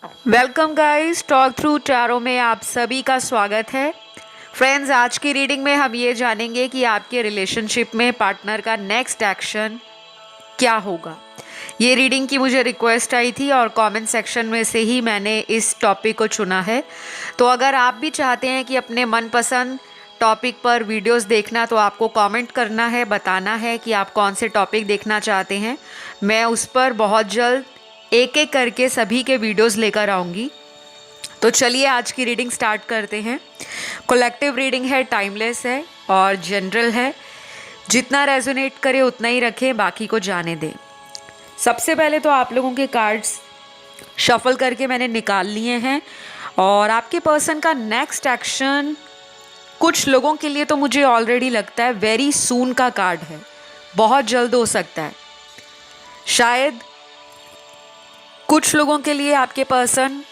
Welcome guys, talk through tarot में आप सभी का स्वागत है। फ्रेंड्स, आज की रीडिंग में हम ये जानेंगे कि आपके रिलेशनशिप में पार्टनर का नेक्स्ट एक्शन क्या होगा। ये रीडिंग की मुझे रिक्वेस्ट आई थी और कमेंट सेक्शन में से ही मैंने इस टॉपिक को चुना है। तो अगर आप भी चाहते हैं कि अपने मनपसंद टॉपिक पर वीडियोस देखना, तो आपको कमेंट करना है, बताना है कि आप कौन से टॉपिक देखना चाहते हैं। मैं उस पर बहुत जल्द एक एक करके सभी के वीडियोस लेकर आऊँगी। तो चलिए आज की रीडिंग स्टार्ट करते हैं। कलेक्टिव रीडिंग है, टाइमलेस है और जनरल है। जितना रेजोनेट करे उतना ही रखें, बाकी को जाने दें। सबसे पहले तो आप लोगों के कार्ड्स शफल करके मैंने निकाल लिए हैं और आपके पर्सन का नेक्स्ट एक्शन कुछ लोगों के लिए तो मुझे ऑलरेडी लगता है वेरी सून का कार्ड है, बहुत जल्द हो सकता है। शायद कुछ लोगों के लिए आपके पर्सन,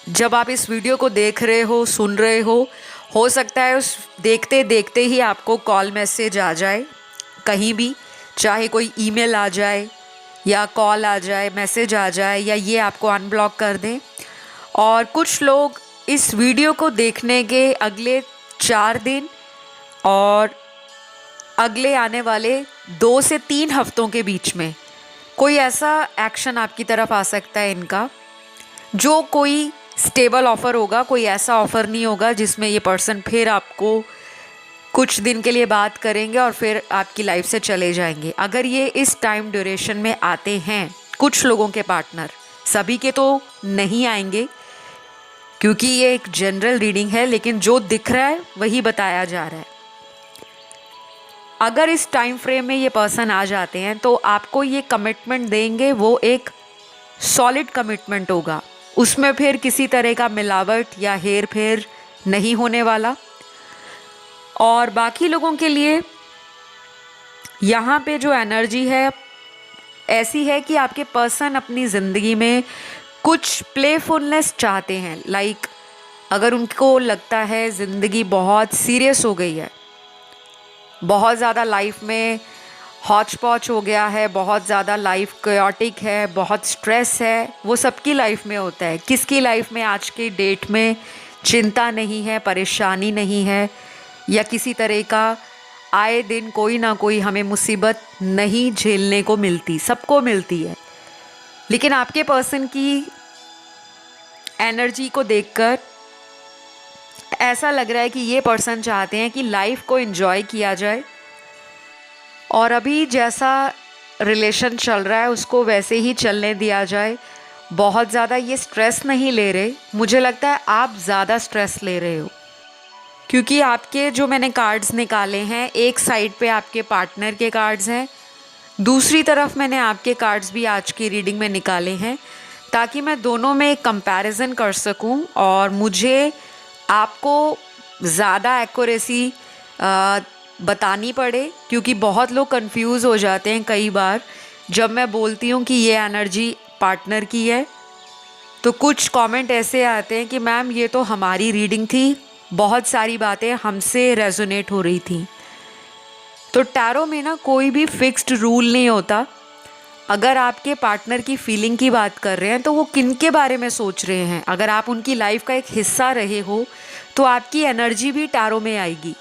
जब आप इस वीडियो को देख रहे हो, सुन रहे हो सकता है उस देखते देखते ही आपको कॉल मैसेज आ जाए कहीं भी, चाहे कोई ईमेल आ जाए या कॉल आ जाए, मैसेज आ जाए, या ये आपको अनब्लॉक कर दें। और कुछ लोग इस वीडियो को देखने के अगले 4 दिन और अगले आने वाले 2 से 3 हफ्तों के बीच में कोई ऐसा एक्शन आपकी तरफ आ सकता है इनका, जो कोई स्टेबल ऑफ़र होगा। कोई ऐसा ऑफ़र नहीं होगा जिसमें ये पर्सन फिर आपको कुछ दिन के लिए बात करेंगे और फिर आपकी लाइफ से चले जाएंगे। अगर ये इस टाइम ड्यूरेशन में आते हैं कुछ लोगों के पार्टनर, सभी के तो नहीं आएंगे क्योंकि ये एक जनरल रीडिंग है, लेकिन जो दिख रहा है वही बताया जा रहा है। अगर इस टाइम फ्रेम में ये पर्सन आ जाते हैं तो आपको ये कमिटमेंट देंगे, वो एक सॉलिड कमिटमेंट होगा। उसमें फिर किसी तरह का मिलावट या हेर फेर नहीं होने वाला। और बाकी लोगों के लिए यहाँ पे जो एनर्जी है ऐसी है कि आपके पर्सन अपनी ज़िंदगी में कुछ प्लेफुलनेस चाहते हैं। लाइक अगर उनको लगता है ज़िंदगी बहुत सीरियस हो गई है, बहुत ज़्यादा लाइफ में हौच पौच हो गया है, बहुत ज़्यादा लाइफ कैओटिक है, बहुत स्ट्रेस है, वो सबकी लाइफ में होता है। किसकी लाइफ में आज की डेट में चिंता नहीं है, परेशानी नहीं है, या किसी तरह का आए दिन कोई ना कोई हमें मुसीबत नहीं झेलने को मिलती, सबको मिलती है। लेकिन आपके पर्सन की एनर्जी को देखकर ऐसा लग रहा है कि ये पर्सन चाहते हैं कि लाइफ को एंजॉय किया जाए और अभी जैसा रिलेशन चल रहा है उसको वैसे ही चलने दिया जाए। बहुत ज़्यादा ये स्ट्रेस नहीं ले रहे। मुझे लगता है आप ज़्यादा स्ट्रेस ले रहे हो, क्योंकि आपके जो मैंने कार्ड्स निकाले हैं, एक साइड पे आपके पार्टनर के कार्ड्स हैं, दूसरी तरफ मैंने आपके कार्ड्स भी आज की रीडिंग में निकाले हैं, ताकि मैं दोनों में एक कंपैरिजन कर सकूं और मुझे आपको ज़्यादा एक्यूरेसी बतानी पड़े। क्योंकि बहुत लोग कंफ्यूज हो जाते हैं कई बार जब मैं बोलती हूँ कि ये एनर्जी पार्टनर की है, तो कुछ कमेंट ऐसे आते हैं कि मैम ये तो हमारी रीडिंग थी, बहुत सारी बातें हमसे रेजोनेट हो रही थी। तो टैरो में ना कोई भी फिक्स्ड रूल नहीं होता। अगर आपके पार्टनर की फीलिंग की बात कर रहे हैं तो वो किन के बारे में सोच रहे हैं, अगर आप उनकी लाइफ का एक हिस्सा रहे हो तो आपकी एनर्जी भी टैरो में आएगी,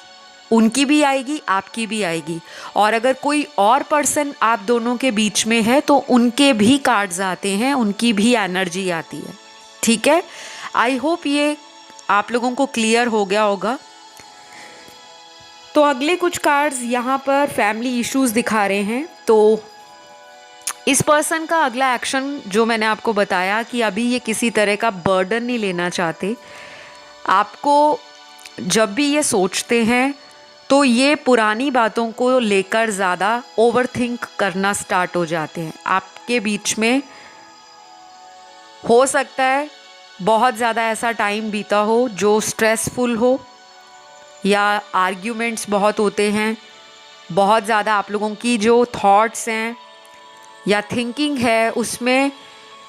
उनकी भी आएगी, आपकी भी आएगी। और अगर कोई और पर्सन आप दोनों के बीच में है तो उनके भी कार्ड्स आते हैं, उनकी भी एनर्जी आती है। ठीक है, आई होप ये आप लोगों को क्लियर हो गया होगा। तो अगले कुछ कार्ड्स यहाँ पर फैमिली इश्यूज दिखा रहे हैं। तो इस पर्सन का अगला एक्शन जो मैंने आपको बताया कि अभी ये किसी तरह का बर्डन नहीं लेना चाहते। आपको जब भी ये सोचते हैं तो ये पुरानी बातों को लेकर ज़्यादा ओवरथिंक करना स्टार्ट हो जाते हैं। आपके बीच में हो सकता है बहुत ज़्यादा ऐसा टाइम बीता हो जो स्ट्रेसफुल हो, या आर्ग्यूमेंट्स बहुत होते हैं, बहुत ज़्यादा आप लोगों की जो थॉट्स हैं या थिंकिंग है उसमें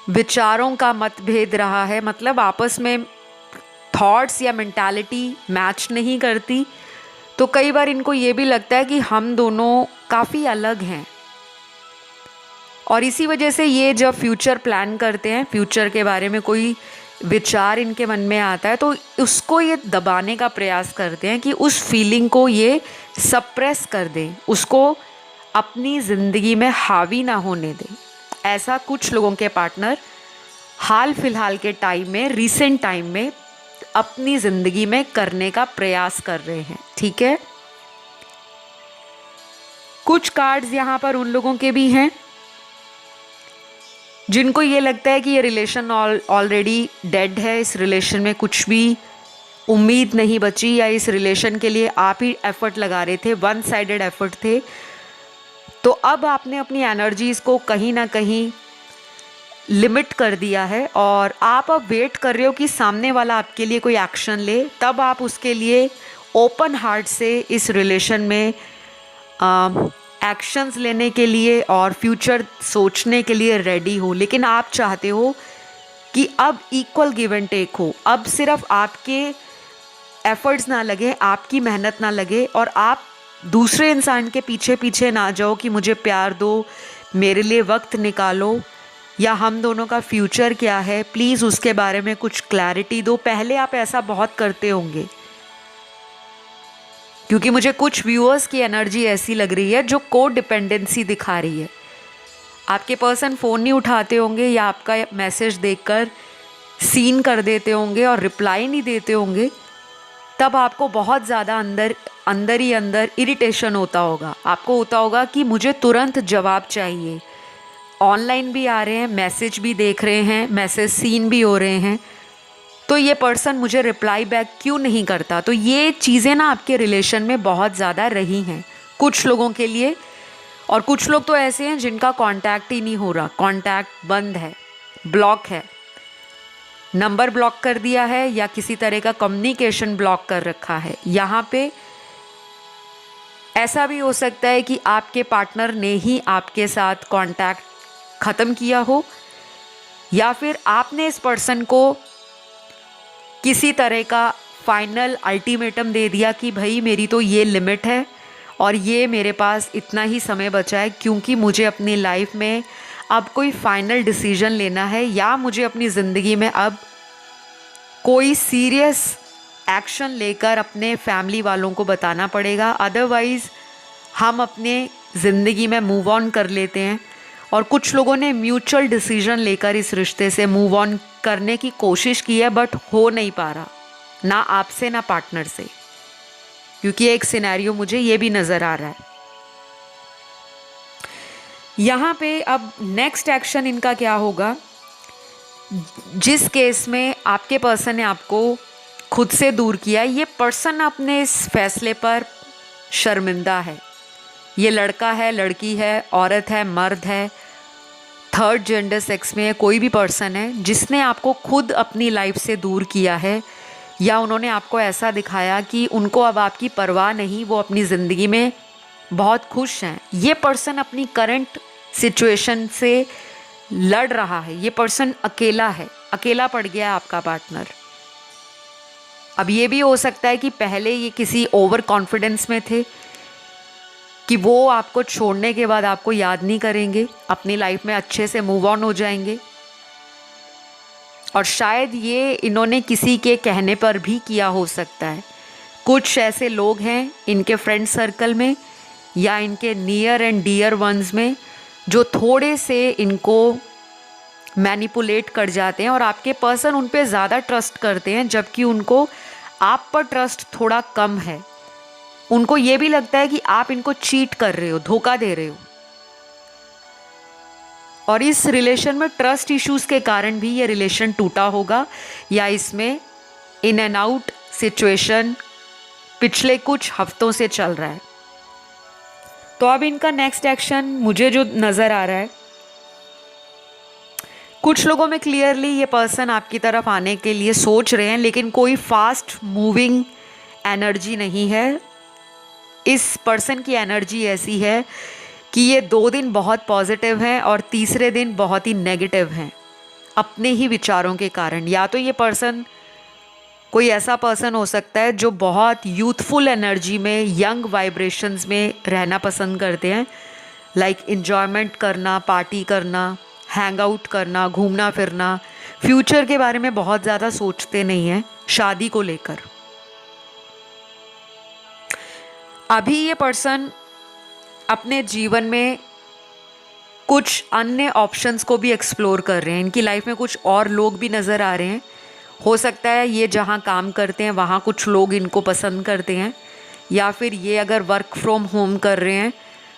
विचारों का मतभेद रहा है। मतलब आपस में थॉट्स या मेंटालिटी मैच नहीं करती। तो कई बार इनको ये भी लगता है कि हम दोनों काफ़ी अलग हैं। और इसी वजह से ये जब फ्यूचर प्लान करते हैं, फ्यूचर के बारे में कोई विचार इनके मन में आता है, तो उसको ये दबाने का प्रयास करते हैं कि उस फीलिंग को ये सप्रेस कर दें, उसको अपनी ज़िंदगी में हावी ना होने दें। ऐसा कुछ लोगों के पार्टनर हाल फिलहाल के टाइम में, रीसेंट टाइम में अपनी ज़िंदगी में करने का प्रयास कर रहे हैं। ठीक है, कुछ कार्ड्स यहाँ पर उन लोगों के भी हैं जिनको ये लगता है कि ये रिलेशन ऑलरेडी डेड है, इस रिलेशन में कुछ भी उम्मीद नहीं बची, या इस रिलेशन के लिए आप ही एफर्ट लगा रहे थे, वन साइडेड एफर्ट थे। तो अब आपने अपनी एनर्जीज़ को कहीं ना कहीं लिमिट कर दिया है और आप अब वेट कर रहे हो कि सामने वाला आपके लिए कोई एक्शन ले, तब आप उसके लिए ओपन हार्ट से इस रिलेशन में एक्शंस लेने के लिए और फ्यूचर सोचने के लिए रेडी हो। लेकिन आप चाहते हो कि अब इक्वल गिव एंड टेक हो, अब सिर्फ आपके एफर्ट्स ना लगे, आपकी मेहनत ना लगे और आप दूसरे इंसान के पीछे पीछे ना जाओ कि मुझे प्यार दो, मेरे लिए वक्त निकालो, या हम दोनों का फ्यूचर क्या है, प्लीज़ उसके बारे में कुछ क्लैरिटी दो। पहले आप ऐसा बहुत करते होंगे, क्योंकि मुझे कुछ व्यूअर्स की एनर्जी ऐसी लग रही है जो को डिपेंडेंसी दिखा रही है। आपके पर्सन फ़ोन नहीं उठाते होंगे या आपका मैसेज देखकर सीन कर देते होंगे और रिप्लाई नहीं देते होंगे, तब आपको बहुत ज़्यादा अंदर ही अंदर इरिटेशन होता होगा। आपको होता होगा कि मुझे तुरंत जवाब चाहिए। ऑनलाइन भी आ रहे हैं, मैसेज भी देख रहे हैं, मैसेज सीन भी हो रहे हैं, तो ये पर्सन मुझे रिप्लाई बैक क्यों नहीं करता। तो ये चीज़ें ना आपके रिलेशन में बहुत ज़्यादा रही हैं कुछ लोगों के लिए। और कुछ लोग तो ऐसे हैं जिनका कांटेक्ट ही नहीं हो रहा, कांटेक्ट बंद है, ब्लॉक है, नंबर ब्लॉक कर दिया है या किसी तरह का कम्युनिकेशन ब्लॉक कर रखा है। यहाँ पे ऐसा भी हो सकता है कि आपके पार्टनर ने ही आपके साथ कांटेक्ट ख़त्म किया हो, या फिर आपने इस पर्सन को किसी तरह का फाइनल अल्टीमेटम दे दिया कि भाई मेरी तो ये लिमिट है और ये मेरे पास इतना ही समय बचा है, क्योंकि मुझे अपनी लाइफ में अब कोई फाइनल डिसीजन लेना है या मुझे अपनी ज़िंदगी में अब कोई सीरियस एक्शन लेकर अपने फैमिली वालों को बताना पड़ेगा, अदरवाइज़ हम अपने ज़िंदगी में मूव ऑन कर लेते हैं। और कुछ लोगों ने म्यूचुअल डिसीजन लेकर इस रिश्ते से मूव ऑन करने की कोशिश की है, बट हो नहीं पा रहा, ना आपसे ना पार्टनर से, क्योंकि एक सिनेरियो मुझे ये भी नज़र आ रहा है। यहाँ पे अब नेक्स्ट एक्शन इनका क्या होगा, जिस केस में आपके पर्सन ने आपको खुद से दूर किया, ये पर्सन अपने इस फैसले पर शर्मिंदा है। ये लड़का है, लड़की है, औरत है, मर्द है, थर्ड जेंडर सेक्स में कोई भी पर्सन है जिसने आपको खुद अपनी लाइफ से दूर किया है, या उन्होंने आपको ऐसा दिखाया कि उनको अब आपकी परवाह नहीं, वो अपनी ज़िंदगी में बहुत खुश हैं। ये पर्सन अपनी करंट सिचुएशन से लड़ रहा है, ये पर्सन अकेला है, अकेला पड़ गया है आपका पार्टनर। अब ये भी हो सकता है कि पहले ये किसी ओवर कॉन्फिडेंस में थे कि वो आपको छोड़ने के बाद आपको याद नहीं करेंगे, अपनी लाइफ में अच्छे से मूव ऑन हो जाएंगे। और शायद ये इन्होंने किसी के कहने पर भी किया हो सकता है। कुछ ऐसे लोग हैं इनके फ्रेंड सर्कल में या इनके नियर एंड डियर वंस में जो थोड़े से इनको मैनिपुलेट कर जाते हैं और आपके पर्सन उन पे ज़्यादा ट्रस्ट करते हैं, जबकि उनको आप पर ट्रस्ट थोड़ा कम है। उनको ये भी लगता है कि आप इनको चीट कर रहे हो, धोखा दे रहे हो। और इस रिलेशन में ट्रस्ट इश्यूज के कारण भी ये रिलेशन टूटा होगा, या इसमें इन एंड आउट सिचुएशन पिछले कुछ हफ्तों से चल रहा है। तो अब इनका नेक्स्ट एक्शन मुझे जो नज़र आ रहा है, कुछ लोगों में क्लियरली ये पर्सन आपकी तरफ आने के लिए सोच रहे हैं, लेकिन कोई फास्ट मूविंग एनर्जी नहीं है। इस पर्सन की एनर्जी ऐसी है कि ये 2 दिन बहुत पॉजिटिव हैं और तीसरे दिन बहुत ही नेगेटिव हैं अपने ही विचारों के कारण। या तो ये पर्सन कोई ऐसा पर्सन हो सकता है जो बहुत यूथफुल एनर्जी में, यंग वाइब्रेशंस में रहना पसंद करते हैं, लाइक एन्जॉयमेंट करना, पार्टी करना, हैंग आउट करना, घूमना फिरना, फ्यूचर के बारे में बहुत ज़्यादा सोचते नहीं हैं शादी को लेकर। अभी ये पर्सन अपने जीवन में कुछ अन्य ऑप्शंस को भी एक्सप्लोर कर रहे हैं। इनकी लाइफ में कुछ और लोग भी नज़र आ रहे हैं। हो सकता है ये जहाँ काम करते हैं वहाँ कुछ लोग इनको पसंद करते हैं, या फिर ये अगर वर्क फ्रॉम होम कर रहे हैं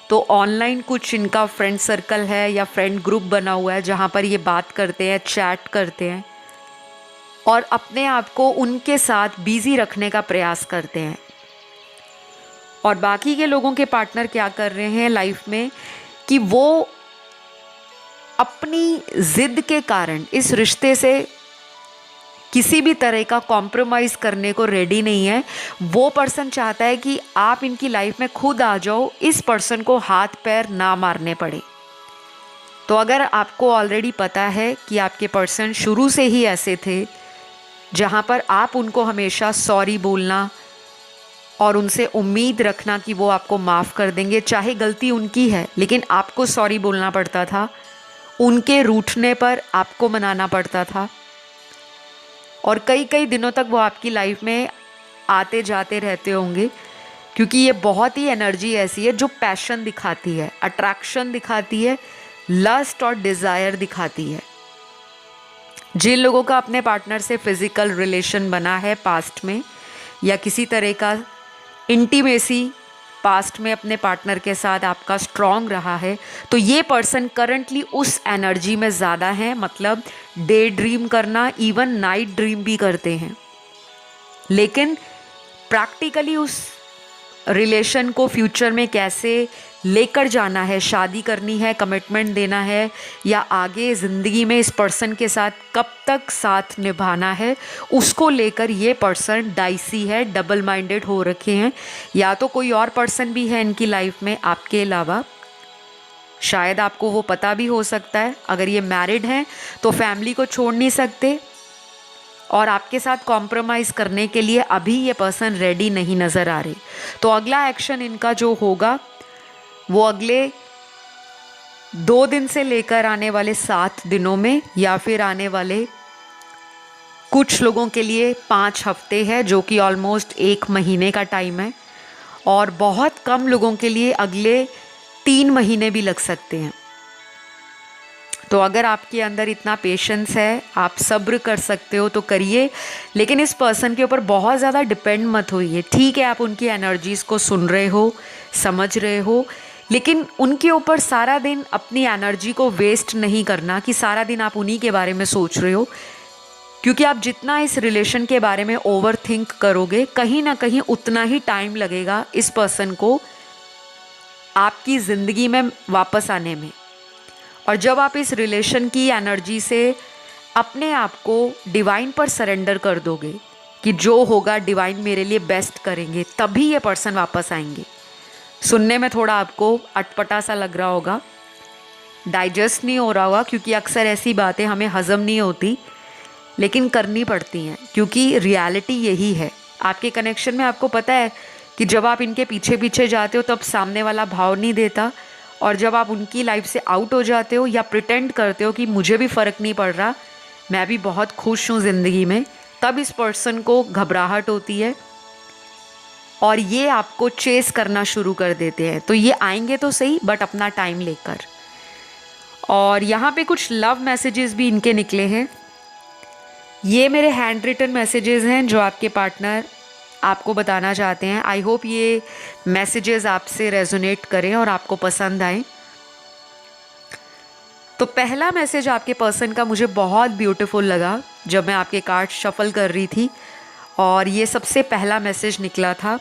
तो ऑनलाइन कुछ इनका फ्रेंड सर्कल है या फ्रेंड ग्रुप बना हुआ है जहाँ पर ये बात करते हैं, चैट करते हैं और अपने आप को उनके साथ बिज़ी रखने का प्रयास करते हैं। और बाकी के लोगों के पार्टनर क्या कर रहे हैं लाइफ में कि वो अपनी ज़िद के कारण इस रिश्ते से किसी भी तरह का कॉम्प्रोमाइज़ करने को रेडी नहीं है। वो पर्सन चाहता है कि आप इनकी लाइफ में खुद आ जाओ, इस पर्सन को हाथ पैर ना मारने पड़े। तो अगर आपको ऑलरेडी पता है कि आपके पर्सन शुरू से ही ऐसे थे जहाँ पर आप उनको हमेशा सॉरी बोलना और उनसे उम्मीद रखना कि वो आपको माफ़ कर देंगे, चाहे गलती उनकी है लेकिन आपको सॉरी बोलना पड़ता था, उनके रूठने पर आपको मनाना पड़ता था और कई कई दिनों तक वो आपकी लाइफ में आते जाते रहते होंगे, क्योंकि ये बहुत ही एनर्जी ऐसी है जो पैशन दिखाती है, अट्रैक्शन दिखाती है, लस्ट और डिज़ायर दिखाती है। जिन लोगों का अपने पार्टनर से फिज़िकल रिलेशन बना है पास्ट में या किसी तरह का इंटीमेसी पास्ट में अपने पार्टनर के साथ आपका स्ट्रॉन्ग रहा है, तो ये पर्सन करंटली उस एनर्जी में ज़्यादा है। मतलब डे ड्रीम करना, इवन नाइट ड्रीम भी करते हैं, लेकिन प्रैक्टिकली उस रिलेशन को फ्यूचर में कैसे लेकर जाना है, शादी करनी है, कमिटमेंट देना है या आगे ज़िंदगी में इस पर्सन के साथ कब तक साथ निभाना है, उसको लेकर ये पर्सन डाइसी है, डबल माइंडेड हो रखे हैं। या तो कोई और पर्सन भी है इनकी लाइफ में आपके अलावा, शायद आपको वो पता भी हो सकता है। अगर ये मैरिड हैं तो फैमिली को छोड़ नहीं सकते और आपके साथ कॉम्प्रोमाइज़ करने के लिए अभी ये पर्सन रेडी नहीं नज़र आ रहे। तो अगला एक्शन इनका जो होगा वो अगले 2 दिन से लेकर आने वाले 7 दिनों में, या फिर आने वाले कुछ लोगों के लिए 5 हफ्ते है, जो कि ऑलमोस्ट 1 महीने का टाइम है, और बहुत कम लोगों के लिए अगले 3 महीने भी लग सकते हैं। तो अगर आपके अंदर इतना पेशेंस है, आप सब्र कर सकते हो तो करिए, लेकिन इस पर्सन के ऊपर बहुत ज़्यादा डिपेंड मत होइए। ठीक है, आप उनकी एनर्जीज़ को सुन रहे हो, समझ रहे हो, लेकिन उनके ऊपर सारा दिन अपनी एनर्जी को वेस्ट नहीं करना कि सारा दिन आप उन्हीं के बारे में सोच रहे हो, क्योंकि आप जितना इस रिलेशन के बारे में ओवर थिंक करोगे, कहीं ना कहीं उतना ही टाइम लगेगा इस पर्सन को आपकी ज़िंदगी में वापस आने में। और जब आप इस रिलेशन की एनर्जी से अपने आप को डिवाइन पर सरेंडर कर दोगे कि जो होगा डिवाइन मेरे लिए बेस्ट करेंगे, तभी ये पर्सन वापस आएंगे। सुनने में थोड़ा आपको अटपटा सा लग रहा होगा, डाइजेस्ट नहीं हो रहा होगा, क्योंकि अक्सर ऐसी बातें हमें हज़म नहीं होती लेकिन करनी पड़ती हैं, क्योंकि रियलिटी यही है। आपके कनेक्शन में आपको पता है कि जब आप इनके पीछे पीछे जाते हो तब सामने वाला भाव नहीं देता, और जब आप उनकी लाइफ से आउट हो जाते हो या प्रिटेंड करते हो कि मुझे भी फ़र्क नहीं पड़ रहा, मैं भी बहुत खुश हूँ ज़िंदगी में, तब इस पर्सन को घबराहट होती है और ये आपको चेस करना शुरू कर देते हैं। तो ये आएंगे तो सही, बट अपना टाइम लेकर। और यहाँ पे कुछ लव मैसेजेस भी इनके निकले हैं। ये मेरे हैंड रिटन मैसेजेस हैं जो आपके पार्टनर आपको बताना चाहते हैं। आई होप ये मैसेजेस आपसे रेजोनेट करें और आपको पसंद आए। तो पहला मैसेज आपके पर्सन का मुझे बहुत ब्यूटीफुल लगा जब मैं आपके कार्ड शफल कर रही थी, और ये सबसे पहला मैसेज निकला था,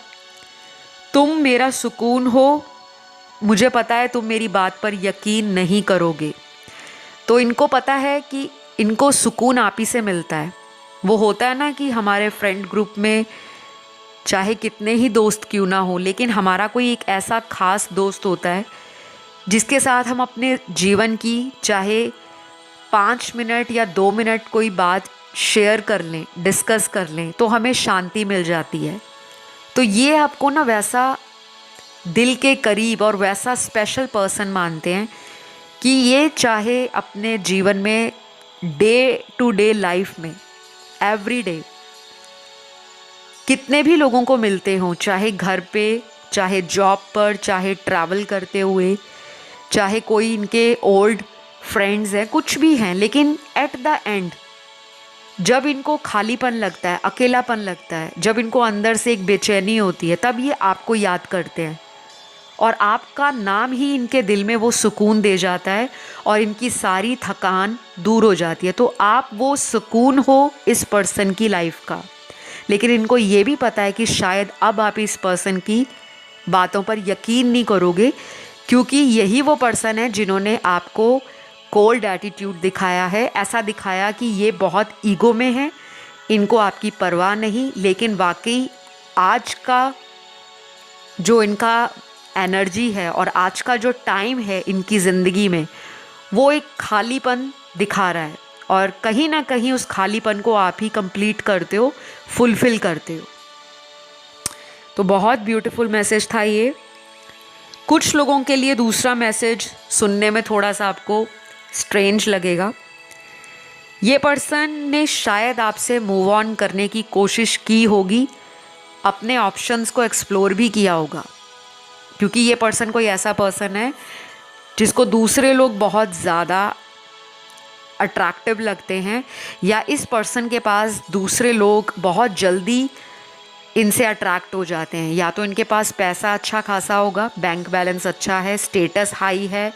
तुम मेरा सुकून हो, मुझे पता है तुम मेरी बात पर यकीन नहीं करोगे। तो इनको पता है कि इनको सुकून आप ही से मिलता है। वो होता है ना कि हमारे फ्रेंड ग्रुप में चाहे कितने ही दोस्त क्यों ना हो, लेकिन हमारा कोई एक ऐसा ख़ास दोस्त होता है जिसके साथ हम अपने जीवन की चाहे 5 मिनट या 2 मिनट कोई बात शेयर कर लें, डिस्कस कर लें, तो हमें शांति मिल जाती है। तो ये आपको ना वैसा दिल के करीब और वैसा स्पेशल पर्सन मानते हैं कि ये चाहे अपने जीवन में डे टू डे लाइफ में एवरी डे कितने भी लोगों को मिलते हों, चाहे घर पे, चाहे जॉब पर, चाहे ट्रैवल करते हुए, चाहे कोई इनके ओल्ड फ्रेंड्स हैं, कुछ भी हैं, लेकिन एट द एंड जब इनको खालीपन लगता है, अकेलापन लगता है, जब इनको अंदर से एक बेचैनी होती है, तब ये आपको याद करते हैं और आपका नाम ही इनके दिल में वो सुकून दे जाता है और इनकी सारी थकान दूर हो जाती है। तो आप वो सुकून हो इस पर्सन की लाइफ का। लेकिन इनको ये भी पता है कि शायद अब आप इस पर्सन की बातों पर यकीन नहीं करोगे, क्योंकि यही वो पर्सन है जिन्होंने आपको कोल्ड एटीट्यूड दिखाया है। ऐसा दिखाया कि ये बहुत ईगो में है, इनको आपकी परवाह नहीं। लेकिन वाकई आज का जो इनका एनर्जी है और आज का जो टाइम है इनकी ज़िंदगी में, वो एक खालीपन दिखा रहा है और कहीं ना कहीं उस खालीपन को आप ही कंप्लीट करते हो, फुलफ़िल करते हो। तो बहुत ब्यूटीफुल मैसेज था ये। कुछ लोगों के लिए दूसरा मैसेज सुनने में थोड़ा सा आपको स्ट्रेंज लगेगा। ये पर्सन ने शायद आपसे मूव ऑन करने की कोशिश की होगी, अपने ऑप्शंस को एक्सप्लोर भी किया होगा, क्योंकि ये पर्सन कोई ऐसा पर्सन है जिसको दूसरे लोग बहुत ज़्यादा अट्रैक्टिव लगते हैं, या इस पर्सन के पास दूसरे लोग बहुत जल्दी इनसे अट्रैक्ट हो जाते हैं। या तो इनके पास पैसा अच्छा खासा होगा, बैंक बैलेंस अच्छा है, स्टेटस हाई है,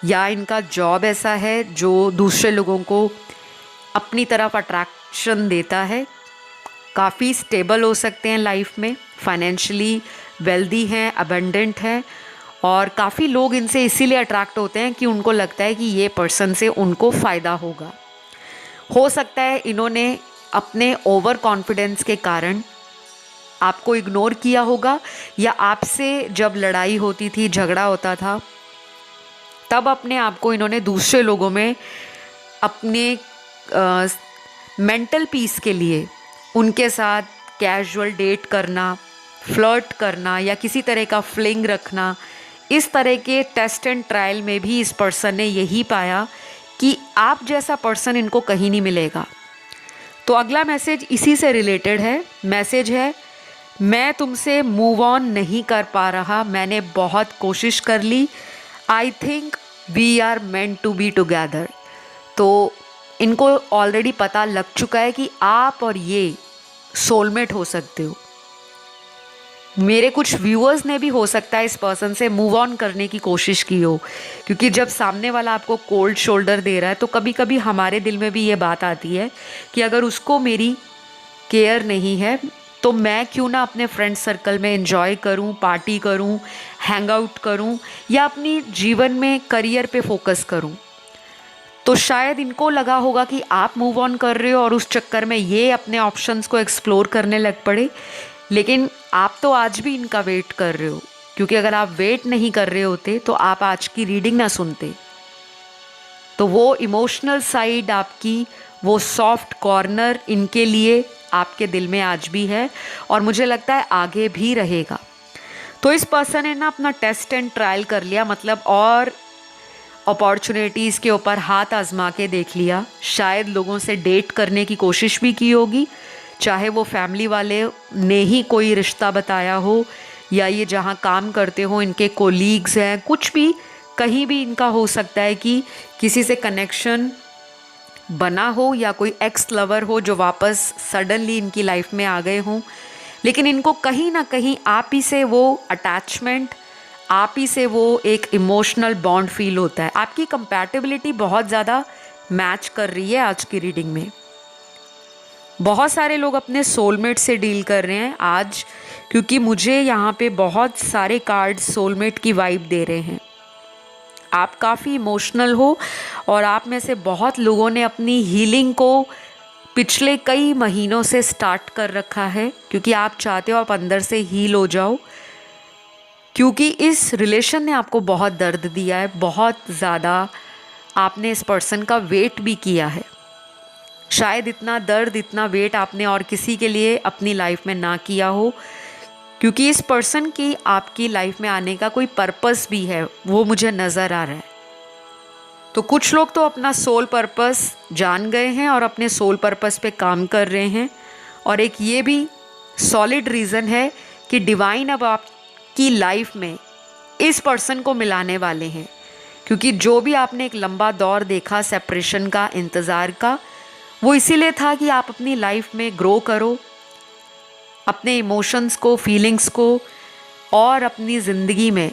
या इनका जॉब ऐसा है जो दूसरे लोगों को अपनी तरफ अट्रैक्शन देता है। काफ़ी स्टेबल हो सकते हैं लाइफ में, फाइनेंशियली वेल्दी हैं, अबंडेंट हैं, और काफ़ी लोग इनसे इसीलिए अट्रैक्ट होते हैं कि उनको लगता है कि ये पर्सन से उनको फ़ायदा होगा। हो सकता है इन्होंने अपने ओवर कॉन्फिडेंस के कारण आपको इग्नोर किया होगा, या आपसे जब लड़ाई होती थी, झगड़ा होता था, तब अपने आप को इन्होंने दूसरे लोगों में अपने मेंटल पीस के लिए उनके साथ कैजुअल डेट करना, फ्लर्ट करना, या किसी तरह का फ्लिंग रखना, इस तरह के टेस्ट एंड ट्रायल में भी इस पर्सन ने यही पाया कि आप जैसा पर्सन इनको कहीं नहीं मिलेगा। तो अगला मैसेज इसी से रिलेटेड है। मैसेज है, मैं तुमसे मूव ऑन नहीं कर पा रहा, मैंने बहुत कोशिश कर ली, I think we are meant to be together. तो इनको ऑलरेडी पता लग चुका है कि आप और ये सोलमेट हो सकते हो। मेरे कुछ व्यूअर्स ने भी हो सकता है इस पर्सन से मूव ऑन करने की कोशिश की हो, क्योंकि जब सामने वाला आपको कोल्ड शोल्डर दे रहा है तो कभी कभी हमारे दिल में भी ये बात आती है कि अगर उसको मेरी केयर नहीं है तो मैं क्यों ना अपने फ्रेंड सर्कल में एंजॉय करूं, पार्टी करूं, हैंग आउट करूं, या अपनी जीवन में करियर पे फोकस करूं। तो शायद इनको लगा होगा कि आप मूव ऑन कर रहे हो और उस चक्कर में ये अपने ऑप्शंस को एक्सप्लोर करने लग पड़े। लेकिन आप तो आज भी इनका वेट कर रहे हो, क्योंकि अगर आप वेट नहीं कर रहे होते तो आप आज की रीडिंग ना सुनते। तो वो इमोशनल साइड आपकी, वो सॉफ्ट कॉर्नर इनके लिए आपके दिल में आज भी है और मुझे लगता है आगे भी रहेगा। तो इस पर्सन ने ना अपना टेस्ट एंड ट्रायल कर लिया, मतलब और अपॉर्चुनिटीज़ के ऊपर हाथ आजमा के देख लिया। शायद लोगों से डेट करने की कोशिश भी की होगी, चाहे वो फैमिली वाले ने ही कोई रिश्ता बताया हो, या ये जहाँ काम करते हो इनके कोलीग्स हैं, कुछ भी, कहीं भी इनका हो सकता है कि किसी से कनेक्शन बना हो, या कोई एक्स लवर हो जो वापस सडनली इनकी लाइफ में आ गए हों। लेकिन इनको कहीं ना कहीं आप ही से वो अटैचमेंट, आप ही से वो एक इमोशनल बॉन्ड फील होता है। आपकी कंपैटिबिलिटी बहुत ज़्यादा मैच कर रही है आज की रीडिंग में। बहुत सारे लोग अपने सोलमेट से डील कर रहे हैं आज, क्योंकि मुझे यहाँ पे बहुत सारे कार्ड सोलमेट की वाइब दे रहे हैं। आप काफ़ी इमोशनल हो और आप में से बहुत लोगों ने अपनी हीलिंग को पिछले कई महीनों से स्टार्ट कर रखा है, क्योंकि आप चाहते हो आप अंदर से हील हो जाओ, क्योंकि इस रिलेशन ने आपको बहुत दर्द दिया है, बहुत ज़्यादा आपने इस पर्सन का वेट भी किया है। शायद इतना दर्द, इतना वेट आपने और किसी के लिए अपनी लाइफ में ना किया हो, क्योंकि इस पर्सन की आपकी लाइफ में आने का कोई पर्पस भी है, वो मुझे नज़र आ रहा है। तो कुछ लोग तो अपना सोल पर्पस जान गए हैं और अपने सोल पर्पस पे काम कर रहे हैं। और एक ये भी सॉलिड रीज़न है कि डिवाइन अब आपकी लाइफ में इस पर्सन को मिलाने वाले हैं, क्योंकि जो भी आपने एक लंबा दौर देखा सेपरेशन का, इंतज़ार का, वो इसीलिए था कि आप अपनी लाइफ में ग्रो करो, अपने इमोशंस को, फीलिंग्स को और अपनी ज़िंदगी में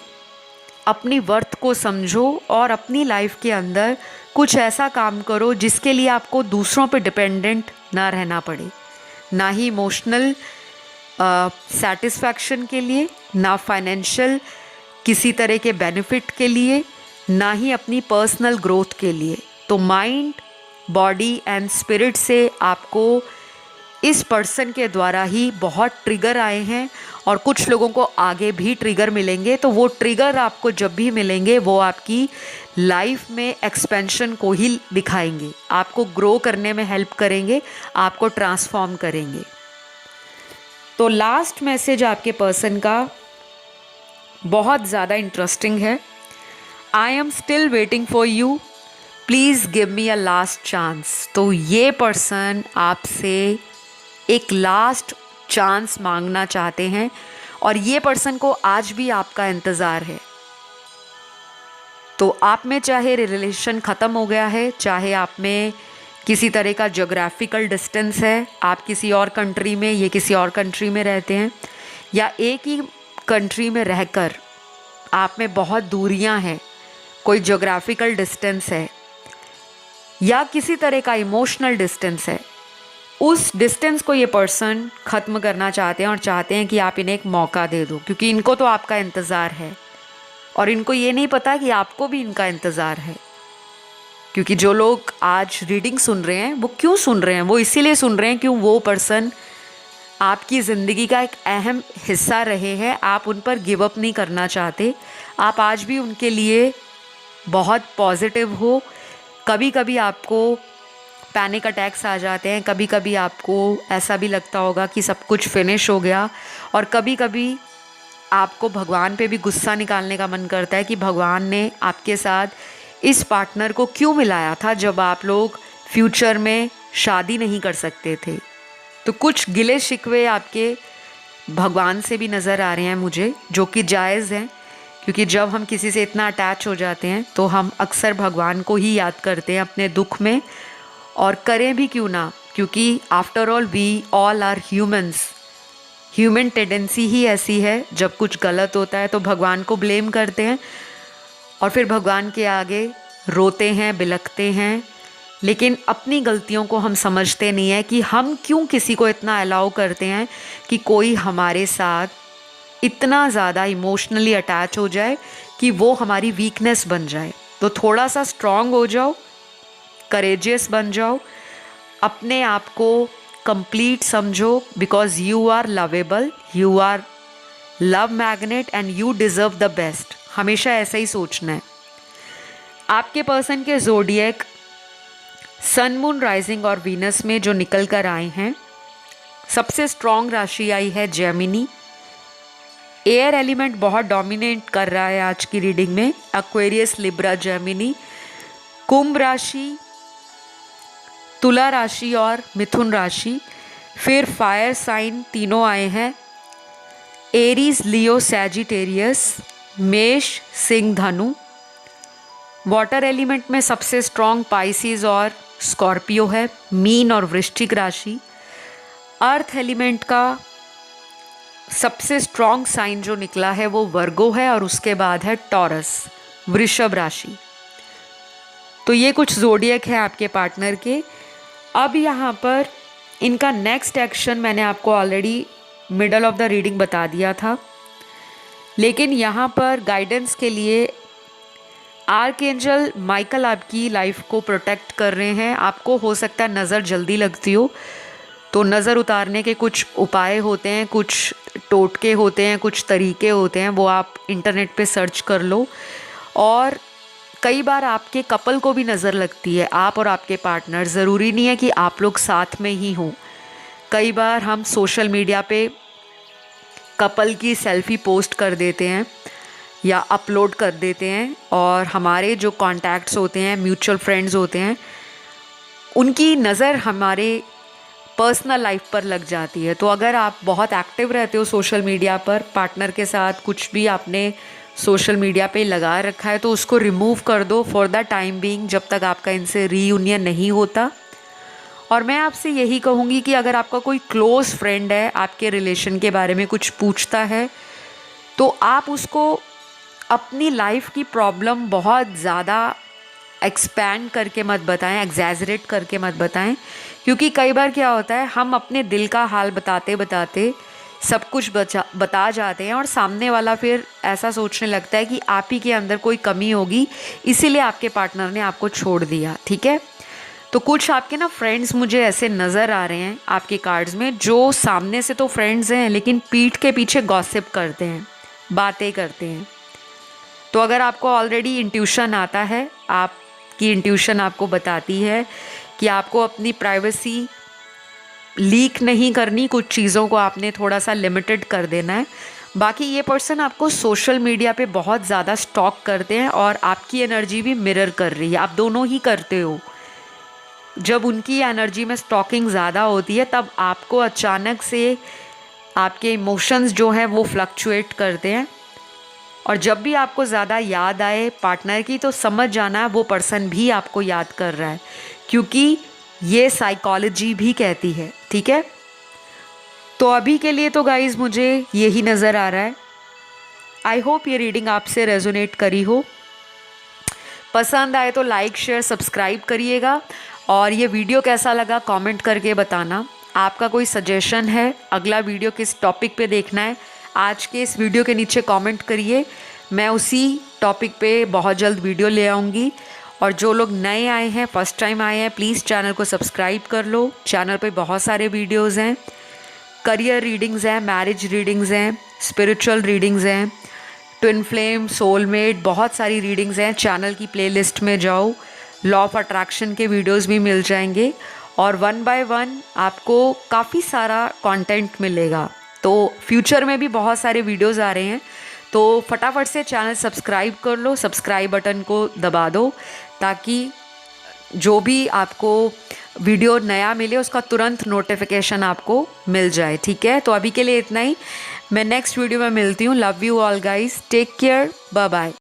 अपनी वर्थ को समझो और अपनी लाइफ के अंदर कुछ ऐसा काम करो जिसके लिए आपको दूसरों पे डिपेंडेंट ना रहना पड़े, ना ही इमोशनल सेटिस्फैक्शन के लिए, ना फाइनेंशियल किसी तरह के बेनिफिट के लिए, ना ही अपनी पर्सनल ग्रोथ के लिए। तो माइंड, बॉडी एंड स्पिरिट से आपको इस पर्सन के द्वारा ही बहुत ट्रिगर आए हैं और कुछ लोगों को आगे भी ट्रिगर मिलेंगे। तो वो ट्रिगर आपको जब भी मिलेंगे वो आपकी लाइफ में एक्सपेंशन को ही दिखाएंगे, आपको ग्रो करने में हेल्प करेंगे, आपको ट्रांसफॉर्म करेंगे। तो लास्ट मैसेज आपके पर्सन का बहुत ज़्यादा इंटरेस्टिंग है। I am still waiting for you, please give me a last chance. तो ये पर्सन आपसे एक लास्ट चांस मांगना चाहते हैं और ये पर्सन को आज भी आपका इंतज़ार है। तो आप में चाहे रिलेशन ख़त्म हो गया है, चाहे आप में किसी तरह का ज्योग्राफिकल डिस्टेंस है, आप किसी और कंट्री में, ये किसी और कंट्री में रहते हैं, या एक ही कंट्री में रहकर आप में बहुत दूरियां हैं, कोई ज्योग्राफिकल डिस्टेंस है या किसी तरह का इमोशनल डिस्टेंस है, उस डिस्टेंस को ये पर्सन ख़त्म करना चाहते हैं और चाहते हैं कि आप इन्हें एक मौका दे दो, क्योंकि इनको तो आपका इंतज़ार है और इनको ये नहीं पता कि आपको भी इनका इंतज़ार है। क्योंकि जो लोग आज रीडिंग सुन रहे हैं वो क्यों सुन रहे हैं? वो इसीलिए सुन रहे हैं क्यों वो पर्सन आपकी ज़िंदगी का एक अहम हिस्सा रहे हैं। आप उन पर गिव अप नहीं करना चाहते, आप आज भी उनके लिए बहुत पॉजिटिव हो। कभी कभी आपको पैनिक अटैक्स आ जाते हैं, कभी कभी आपको ऐसा भी लगता होगा कि सब कुछ फिनिश हो गया, और कभी कभी आपको भगवान पे भी गुस्सा निकालने का मन करता है कि भगवान ने आपके साथ इस पार्टनर को क्यों मिलाया था जब आप लोग फ्यूचर में शादी नहीं कर सकते थे। तो कुछ गिले शिकवे आपके भगवान से भी नज़र आ रहे हैं मुझे, जो कि जायज़ हैं, क्योंकि जब हम किसी से इतना अटैच हो जाते हैं तो हम अक्सर भगवान को ही याद करते हैं अपने दुख में, और करें भी क्यों ना, क्योंकि after all we all are humans. Human tendency ही ऐसी है, जब कुछ गलत होता है तो भगवान को ब्लेम करते हैं और फिर भगवान के आगे रोते हैं, बिलखते हैं, लेकिन अपनी गलतियों को हम समझते नहीं है कि हम क्यों किसी को इतना अलाउ करते हैं कि कोई हमारे साथ इतना ज़्यादा इमोशनली अटैच हो जाए कि वो हमारी वीकनेस बन जाए। तो थोड़ा सा स्ट्रांग हो जाओ, करेजियस बन जाओ, अपने आप को कंप्लीट समझो, because you are lovable, you are love magnet and you deserve the best. हमेशा ऐसा ही सोचना है। आपके पर्सन के ज़ोडिएक सन, मून, राइजिंग और वीनस में जो निकल कर आए हैं, सबसे स्ट्रॉन्ग राशि आई है जेमिनी। एयर एलिमेंट बहुत डोमिनेट कर रहा है आज की रीडिंग में, एक्वेरियस, लिब्रा, जेमिनी। कुंभ राशि, तुला राशि और मिथुन राशि। फिर फायर साइन तीनों आए हैं, एरीज, लियो, सैजिटेरियस, मेष, सिंह, धनु। वाटर एलिमेंट में सबसे स्ट्रॉन्ग पाइसिस और स्कॉर्पियो है, मीन और वृश्चिक राशि। अर्थ एलिमेंट का सबसे स्ट्रॉन्ग साइन जो निकला है वो वर्गो है, और उसके बाद है टॉरस, वृषभ राशि। तो ये कुछ ज़ोडिएक है आपके पार्टनर के। अब यहाँ पर इनका नेक्स्ट एक्शन मैंने आपको already middle of the reading बता दिया था, लेकिन यहाँ पर गाइडेंस के लिए आर्कएंजल माइकल आपकी लाइफ को प्रोटेक्ट कर रहे हैं। आपको हो सकता है नज़र जल्दी लगती हो, तो नज़र उतारने के कुछ उपाय होते हैं, कुछ टोटके होते हैं, कुछ तरीके होते हैं, वो आप इंटरनेट पे सर्च कर लो। और कई बार आपके कपल को भी नज़र लगती है, आप और आपके पार्टनर, ज़रूरी नहीं है कि आप लोग साथ में ही हों। कई बार हम सोशल मीडिया पे कपल की सेल्फी पोस्ट कर देते हैं या अपलोड कर देते हैं, और हमारे जो कॉन्टैक्ट्स होते हैं, म्यूचुअल फ्रेंड्स होते हैं, उनकी नज़र हमारे पर्सनल लाइफ पर लग जाती है। तो अगर आप बहुत एक्टिव रहते हो सोशल मीडिया पर, पार्टनर के साथ कुछ भी आपने सोशल मीडिया पे लगा रखा है, तो उसको रिमूव कर दो फॉर द टाइम बीइंग, जब तक आपका इनसे रीयूनियन नहीं होता। और मैं आपसे यही कहूँगी कि अगर आपका कोई क्लोज़ फ्रेंड है, आपके रिलेशन के बारे में कुछ पूछता है, तो आप उसको अपनी लाइफ की प्रॉब्लम बहुत ज़्यादा एक्सपैंड करके मत बताएं, एग्जैजरेट करके मत बताएं, क्योंकि कई बार क्या होता है, हम अपने दिल का हाल बताते बताते सब कुछ बता जाते हैं और सामने वाला फिर ऐसा सोचने लगता है कि आप ही के अंदर कोई कमी होगी, इसीलिए आपके पार्टनर ने आपको छोड़ दिया। ठीक है, तो कुछ आपके ना फ्रेंड्स मुझे ऐसे नज़र आ रहे हैं आपके कार्ड्स में, जो सामने से तो फ्रेंड्स हैं लेकिन पीठ के पीछे गॉसिप करते हैं, बातें करते हैं। तो अगर आपको ऑलरेडी इंट्यूशन आता है, आपकी इंट्यूशन आपको बताती है कि आपको अपनी प्राइवेसी लीक नहीं करनी, कुछ चीज़ों को आपने थोड़ा सा लिमिटेड कर देना है। बाकी ये पर्सन आपको सोशल मीडिया पे बहुत ज़्यादा स्टॉक करते हैं और आपकी एनर्जी भी मिरर कर रही है, आप दोनों ही करते हो। जब उनकी एनर्जी में स्टॉकिंग ज़्यादा होती है, तब आपको अचानक से आपके इमोशंस जो हैं वो फ्लक्चुएट करते हैं, और जब भी आपको ज़्यादा याद आए पार्टनर की, तो समझ जाना वो पर्सन भी आपको याद कर रहा है, क्योंकि ये साइकोलॉजी भी कहती है। ठीक है, तो अभी के लिए तो गाइज़ मुझे यही नज़र आ रहा है। आई होप ये रीडिंग आपसे रेजोनेट करी हो। पसंद आए तो लाइक शेयर सब्सक्राइब करिएगा, और ये वीडियो कैसा लगा कमेंट करके बताना। आपका कोई सजेशन है, अगला वीडियो किस टॉपिक पे देखना है, आज के इस वीडियो के नीचे कमेंट करिए, मैं उसी टॉपिक पे बहुत जल्द वीडियो ले आऊँगी। और जो लोग नए आए हैं, फर्स्ट टाइम आए हैं, प्लीज़ चैनल को सब्सक्राइब कर लो। चैनल पे बहुत सारे वीडियोज़ हैं, करियर रीडिंग्स हैं, मैरिज रीडिंग्स हैं, स्पिरिचुअल रीडिंग्स हैं, ट्विन फ्लेम, सोलमेट, बहुत सारी रीडिंग्स हैं। चैनल की प्लेलिस्ट में जाओ, लॉ ऑफ अट्रैक्शन के वीडियोस भी मिल जाएंगे, और 1 बाय 1 आपको काफ़ी सारा कंटेंट मिलेगा। तो फ्यूचर में भी बहुत सारे वीडियोस आ रहे हैं, तो फटाफट से चैनल सब्सक्राइब कर लो, सब्सक्राइब बटन को दबा दो, ताकि जो भी आपको वीडियो नया मिले उसका तुरंत नोटिफिकेशन आपको मिल जाए। ठीक है, तो अभी के लिए इतना ही, मैं नेक्स्ट वीडियो में मिलती हूँ। Love you all guys, take care, bye bye.